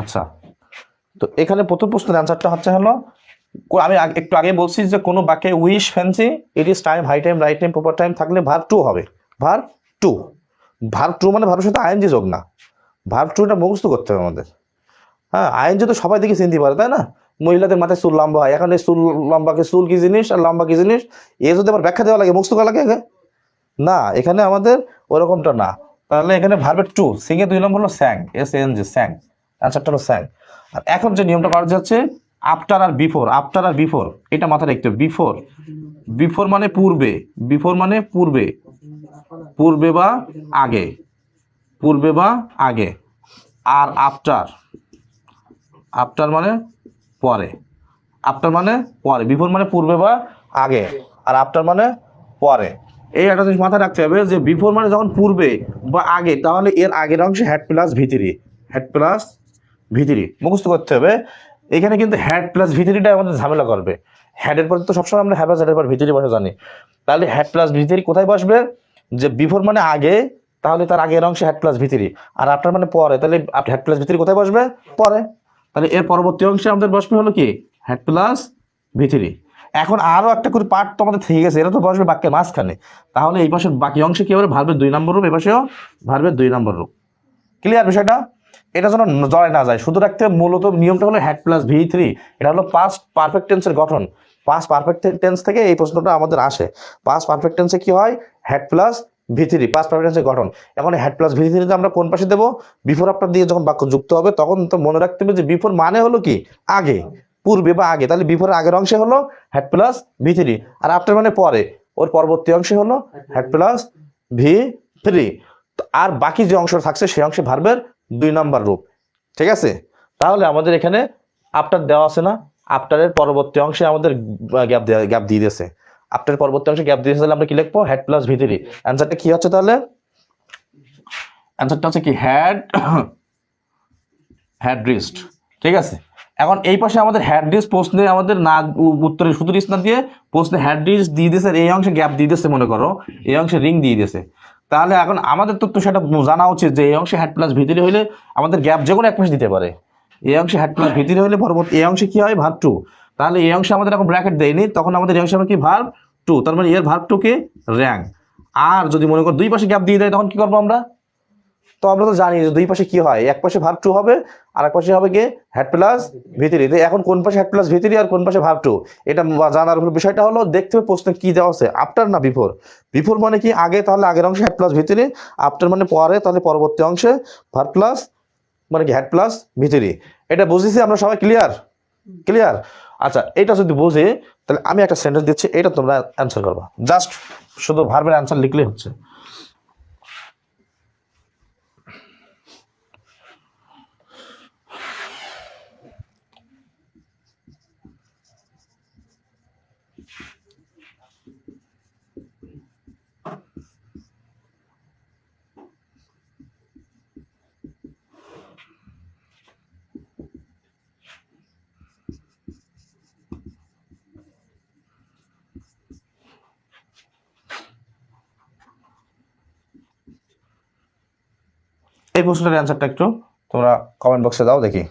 আচ্ছা, তো এখানে প্রথম প্রশ্নের অ্যান্সারটা হলো আমি একটু আগে বলছি যে কোনো বাক্যে wish fancy it is time high time right time proper time থাকলে ভার্ব টু হবে। ভার্ব টু, ভার্ব টু মানে ভার্বের সাথে আইএনজি যোগ না, ভার্ব টু এটা মুখস্থ করতে হবে আমাদের। হ্যাঁ, আইএনজি তো সবাই দেখে চিনতে পারে, তাই না? মহিলাদের মাথায় চুল লম্বা হয়, এখন এই চুল লম্বাকে চুল কি জিনিস আর লম্বা কি জিনিস এ যদি আবার ব্যাখ্যা দেওয়া লাগে মুখস্থ করা লাগে না, এখানে আমাদের ওরকমটা না। তাহলে এখানে ভার্বের টু, সিং এর 2 নম্বর হলো স্যাং, SANG স্যাং, অ্যান্সারটা হলো স্যাং। আর এখন যে নিয়মটা করা যাচ্ছে আফটার আর বিফোর, আফটার আর বিফোর এটা মাথায় রাখতে হবে। বিফোর, বিফোর মানে পূর্বে, বিফোর মানে পূর্বে, পূর্বে বা আগে, পূর্বে বা আগে। আর আফটার, আফটার মানে পরে, আফটার মানে পরে, বিফোর মানে পূর্বে বা আগে, আর আফটার মানে পরে। এই একটা জিনিস মাথায় রাখতে হবে যে বিফোর মানে যখন পূর্বে বা আগে, তাহলে এর আগের অংশে হ্যাড প্লাস ভিতরি, হ্যাড প্লাস ভিতরি মুখস্থ করতে হবে। এখানে কিন্তু হ্যাড প্লাস ভিতরিটা আমাদের ঝামেলা করবে। হ্যাডের পর তো সবসময় আমরা হ্যাড হ্যাডের পর ভিতরি বসে জানি, তাহলে হ্যাড প্লাস ভিতরি কোথায় বসবে? যে বিফোর মানে আগে, তাহলে তার আগের অংশে হ্যাড প্লাস ভিতরি, আর আফটার মানে পরে, তাহলে হ্যাড প্লাস ভিতরি কোথায় বসবে? পরে। তাহলে এর পরবর্তী অংশে আমাদের বসবে হলো কি হ্যাড প্লাস ভিতরি। এখন আরো একটা করে পার্ট তো আমাদের থেকে গেছে, এটা তো বসবে বাক্যের মাঝখানে, তাহলে এই পাশের বাকি অংশে কি হবে? ভার্বের 2 নম্বর রূপ, এই পাশেও ভার্বের 2 নম্বর রূপ। ক্লিয়ার বিষয়টা? এটা যেন জড়ায় না যায়, শুধু রাখতে মূলত নিয়মটা হলো হ্যাড প্লাস V3, এটা হলো পাস্ট পারফেক্ট টেন্সের গঠন। পাস্ট পারফেক্ট টেন্স থেকে এই প্রশ্নটা আমাদের আসে। পাস্ট পারফেক্ট টেন্সে কি হয়? Had plus V3, past perfect টেন্সের গঠন। এখন হ্যাড প্লাস V3 আমরা কোন পাশে দেবো? বিফোর আফটার দিয়ে যখন বাক্য যুক্ত হবে তখন তো মনে রাখতে হবে যে বিফোর মানে হলো কি আগে, পূর্বে বা আগে, তাহলে বিফোর আগের অংশে হলো had plus V3, R after মানে পরে, ওর পরবর্তী অংশে হলো হ্যাড প্লাস V3। আর বাকি যে অংশ থাকছে সেই অংশে ভার্বের 2 নম্বর রূপ। ঠিক আছে? তাহলে আমাদের এখানে আফটার দেওয়া আছে না, আফটারের পরবর্তী অংশে আমাদের গ্যাপ দিয়ে দিয়েছে, আফটারের পরবর্তী অংশে গ্যাপ দিয়েছে, তাহলে আমরা কি লিখবো? হ্যাড প্লাস ভিতরি। অ্যান্সারটা কি হচ্ছে তাহলে? অ্যান্সারটা হচ্ছে কি হ্যাড, হ্যাড রিস্ট। ঠিক আছে, এখন এই পাশে আমাদের হ্যাড রিস্ট প্রশ্নে আমাদের না উত্তরে শুধু রিস্ট না দিয়ে প্রশ্নে হ্যাড রিস্ট দিয়ে দিয়েছে, এই অংশে গ্যাপ দিয়ে দিয়েছে, মনে করো এই অংশে রিং দিয়ে দিয়েছে। তাহলে এখন আমাদের তো সেটা জানা উচিত যে এই অংশে হ্যাড প্লাস ভিতরি হলে আমাদের গ্যাপ যে কোনো এক পাশে দিতে পারে। এই অংশে হ্যাড প্লাস ভিতরি হলে পরবর্তী এই অংশে কি হয়? Verb two. তাহলে এই অংশে আমাদের এখন ব্র্যাকেট দেয়নি, তখন আমাদের এই অংশে আমরা কি ভার্ব টু, তার মানে এর ভার্ব টু কে র্যাঙ্ক। আর যদি মনে করো দুই পাশে গ্যাপ দিয়ে দেয় তখন কি করবো আমরা? তো আমরা তো জানি যে দুই পাশে কি হয়, এক পাশে ভার্ব টু হবে আর এক পাশে হবে কি হ্যাড প্লাস ভিতরি। এখন কোন পাশে হ্যাড প্লাস ভিতরি আর কোন পাশে ভার্ব টু এটা জানার বিষয়টা হলো দেখতে হবে প্রশ্নে কি দেওয়া আছে, আফটার না বিফোর। বিফোর মানে কি আগে, তাহলে আগের অংশে হ্যাড প্লাস ভিতরি, আফটার মানে পরে, তাহলে পরবর্তী অংশে ভার্ব প্লাস মানে কি হ্যাড প্লাস ভিতরি। এটা বুঝেছি আমরা সবাই? ক্লিয়ার? ক্লিয়ার? আচ্ছা, এটা যদি বুঝে তাহলে আমি একটা সেন্টেন্স দিচ্ছি, এটা তোমরা অ্যান্সার করবা, জাস্ট শুধু ভার্বের অ্যান্সার লিখলেই হচ্ছে। এই প্রশ্নের অ্যান্সারটা একটু তোমরা কমেন্ট বক্সে দাও দেখি।